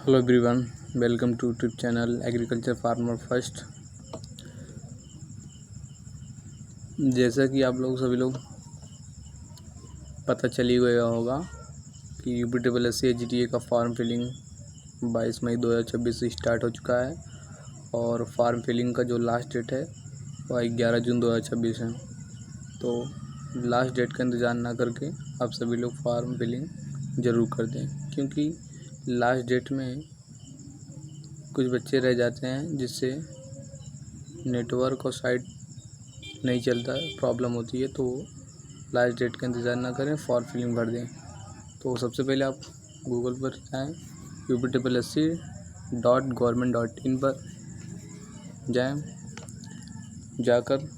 Hello everyone, welcome to YouTube channel agriculture farmer first. जैसा कि आप लोग सभी लोग पता चल ही गया होगा कि UPSSC का फॉर्म फिलिंग 22 मई 2026 से स्टार्ट हो चुका है और फॉर्म फिलिंग का जो लास्ट डेट है वह 11 जून 2026 है। तो लास्ट डेट का इंतज़ार ना करके आप सभी लोग फॉर्म फिलिंग ज़रूर कर दें, क्योंकि लास्ट डेट में कुछ बच्चे रह जाते हैं जिससे नेटवर्क और साइट नहीं चलता, प्रॉब्लम होती है। तो लास्ट डेट का इंतज़ार ना करें, फॉर्म फिलिंग भर दें। तो सबसे पहले आप गूगल पर जाएँ, UPSSC.government.in पर जाएँ, जाकर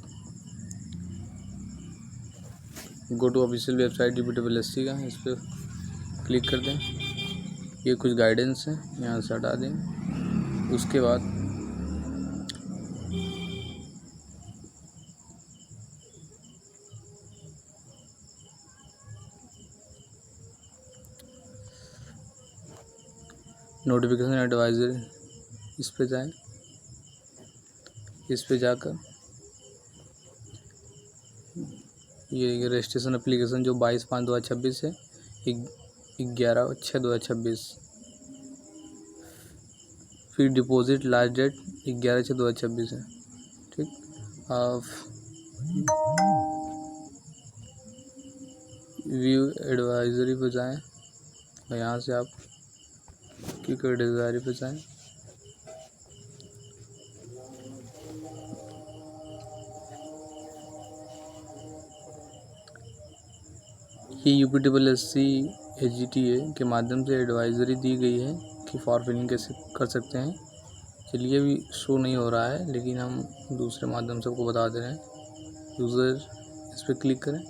go to official website UPSSC का इस पर क्लिक कर दें। ये कुछ गाइडेंस है, यहाँ से हटा दें। उसके बाद नोटिफिकेशन एडवाइजरी इस पे जाएं। इस पे जाकर ये रजिस्ट्रेशन एप्लीकेशन जो 22/5/2026 है, 11/6/2026, फिर डिपॉजिट लास्ट डेट 11/6/2026 है। ठीक, आप व्यू एडवाइजरी पे जाएं और यहाँ से आप क्लिक एडवाइजरी पे जाएं। ये UPSSC HGTA के माध्यम से एडवाइजरी दी गई है कि फॉर्म फिलिंग कैसे कर सकते हैं। चलिए, अभी शो नहीं हो रहा है लेकिन हम दूसरे माध्यम से आपको बता दे रहे हैं। यूज़र इस पर क्लिक करें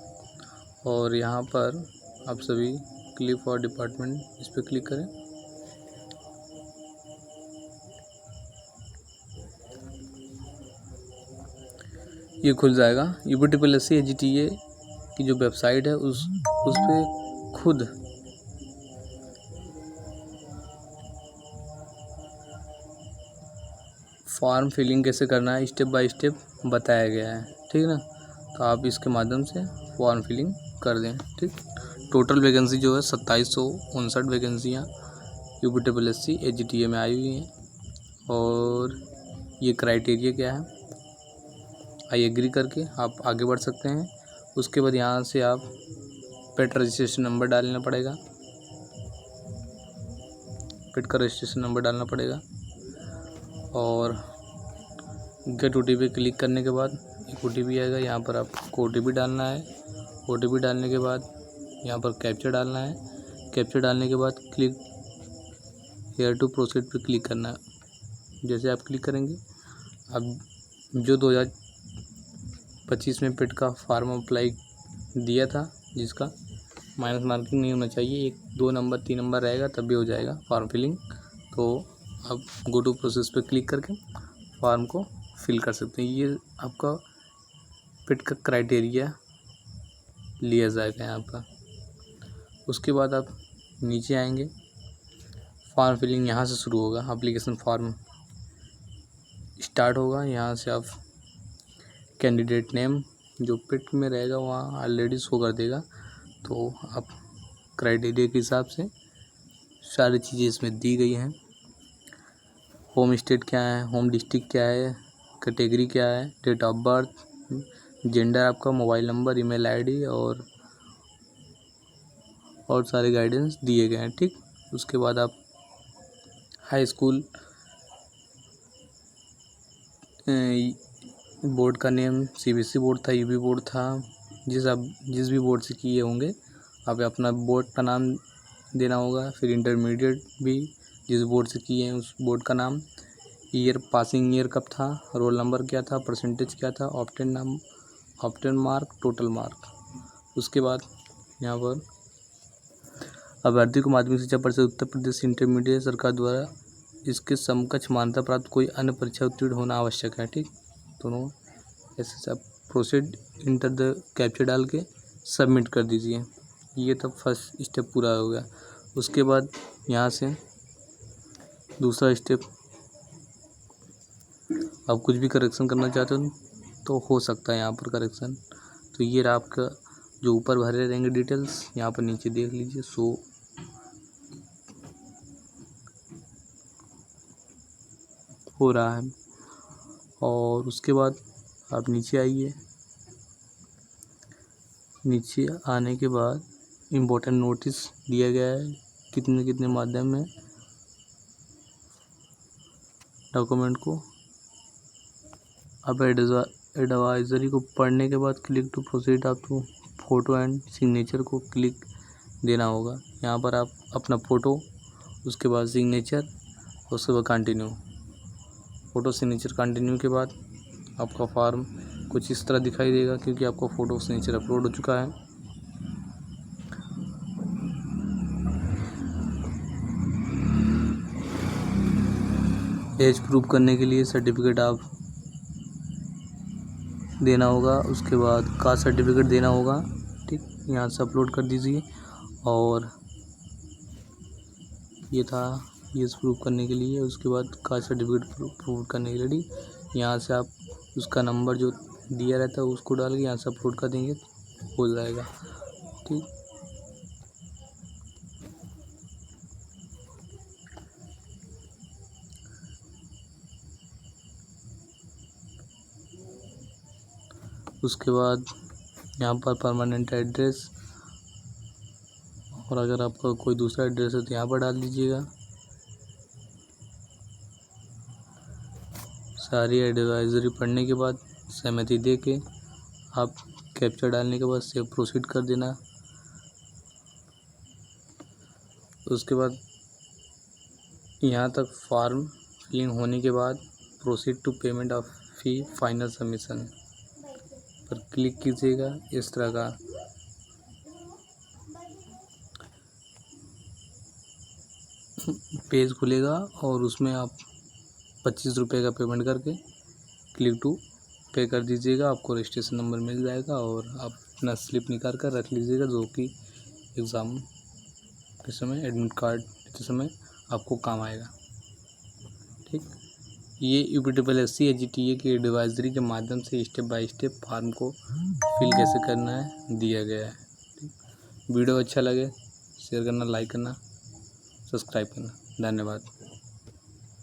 और यहाँ पर आप सभी क्लिक फॉर डिपार्टमेंट इस पर क्लिक करें। ये खुल जाएगा। UPSSC HGTA की जो वेबसाइट है उस पर खुद फॉर्म फिलिंग कैसे करना है स्टेप बाय स्टेप बताया गया है। ठीक है ना, तो आप इसके माध्यम से फॉर्म फिलिंग कर दें। ठीक, टोटल वैकेंसी जो है 2759 वैकेंसियाँ UPSSC HGTA में आई हुई हैं। और ये क्राइटेरिया क्या है, आई एग्री करके आप आगे बढ़ सकते हैं। उसके बाद यहाँ से आप पेट रजिस्ट्रेशन नंबर डालना पड़ेगा, पेट का रजिस्ट्रेशन नंबर डालना पड़ेगा। और गेट OTP क्लिक करने के बाद एक OTP आएगा, यहाँ पर आपको OTP डालना है। OTP डालने के बाद यहाँ पर कैप्चा डालना है। कैप्चा डालने के बाद क्लिक हेयर टू प्रोसीड पे क्लिक करना है। जैसे आप क्लिक करेंगे, अब जो 2025 में पेट का फॉर्म अप्लाई दिया था जिसका माइनस मार्किंग नहीं होना चाहिए, 1 2 नंबर 3 नंबर रहेगा तब भी हो जाएगा फॉर्म फिलिंग। तो आप गो टू प्रोसेस पे क्लिक करके फॉर्म को फिल कर सकते हैं। ये आपका पेट का क्राइटेरिया लिया जाएगा यहाँ पर। उसके बाद आप नीचे आएंगे, फॉर्म फिलिंग यहाँ से शुरू होगा। एप्लीकेशन फॉर्म स्टार्ट होगा, यहाँ से आप कैंडिडेट नेम जो पेट में रहेगा वहाँ ऑलरेडी शो कर देगा। तो आप क्राइटेरिया के हिसाब से सारी चीज़ें इसमें दी गई हैं। होम स्टेट क्या है, होम डिस्ट्रिक्ट क्या है, कैटेगरी क्या है, डेट ऑफ बर्थ, जेंडर आपका, मोबाइल नंबर, ईमेल आईडी और सारे गाइडेंस दिए गए हैं। ठीक, उसके बाद आप हाई स्कूल बोर्ड का नेम CBSE बोर्ड था, UP बोर्ड था, जिस भी बोर्ड से किए होंगे आप अपना बोर्ड का नाम देना होगा। फिर इंटरमीडिएट भी जिस बोर्ड से किए हैं उस बोर्ड का नाम, ईयर, पासिंग ईयर कब था, रोल नंबर क्या था, परसेंटेज क्या था, ऑप्टेन मार्क, टोटल मार्क। उसके बाद यहाँ पर अभ्यर्थी को माध्यमिक शिक्षा परिषद उत्तर प्रदेश इंटरमीडिएट सरकार द्वारा इसके समकक्ष मान्यता प्राप्त कोई अन्य परीक्षा उत्तीर्ण होना आवश्यक है। ठीक, दोनों ऐसे आप प्रोसीड इंटर द कैप्चा डाल के सबमिट कर दीजिए। ये तो फर्स्ट स्टेप पूरा हो गया। उसके बाद यहाँ से दूसरा स्टेप, आप कुछ भी करेक्शन करना चाहते हो तो हो सकता है यहाँ पर करेक्शन। तो ये रहा आपका जो ऊपर भरे रहेंगे डिटेल्स, यहाँ पर नीचे देख लीजिए शो हो रहा है। और उसके बाद आप नीचे आइए। नीचे आने के बाद इम्पोर्टेंट नोटिस दिया गया है कितने कितने माध्यम में डॉक्यूमेंट को। अब एडवाइजरी को पढ़ने के बाद क्लिक टू प्रोसीड, आपको फ़ोटो एंड सिग्नेचर को क्लिक देना होगा। यहाँ पर आप अपना फ़ोटो, उसके बाद सिग्नेचर, उसके बाद कंटिन्यू। फ़ोटो सिग्नेचर कंटिन्यू के बाद आपका फॉर्म कुछ इस तरह दिखाई देगा, क्योंकि आपका फ़ोटो सिग्नेचर अपलोड हो चुका है। एज प्रूफ करने के लिए सर्टिफिकेट आप देना होगा, उसके बाद कास्ट सर्टिफिकेट देना होगा। ठीक, यहाँ से अपलोड कर दीजिए। और ये था ये प्रूफ करने के लिए। उसके बाद कास्ट सर्टिफिकेट प्रूफ करने के लिए यहाँ से आप उसका नंबर जो दिया रहता है उसको डाल के यहाँ से अपलोड कर देंगे, हो जाएगा। ठीक, उसके बाद यहाँ पर परमानेंट एड्रेस, और अगर आपका कोई दूसरा एड्रेस है तो यहाँ पर डाल दीजिएगा। सारी एडवाइजरी पढ़ने के बाद सहमति दे के आप कैप्चर डालने के बाद सेव प्रोसीड कर देना। उसके बाद यहाँ तक फॉर्म फिलिंग होने के बाद proceed to payment of fee final submission पर क्लिक कीजिएगा। इस तरह का पेज खुलेगा और उसमें आप 25 रुपये का पेमेंट करके क्लिक टू पे कर दीजिएगा। आपको रजिस्ट्रेशन नंबर मिल जाएगा और आप अपना स्लिप निकाल कर रख लीजिएगा, जो कि एग्ज़ाम के समय, एडमिट कार्ड के समय आपको काम आएगा। ठीक, ये UPSSC AGTA की एडवाइजरी के माध्यम से स्टेप बाय स्टेप फॉर्म को फिल कैसे करना है दिया गया है। ठीक, वीडियो अच्छा लगे शेयर करना, लाइक करना, सब्सक्राइब करना। धन्यवाद।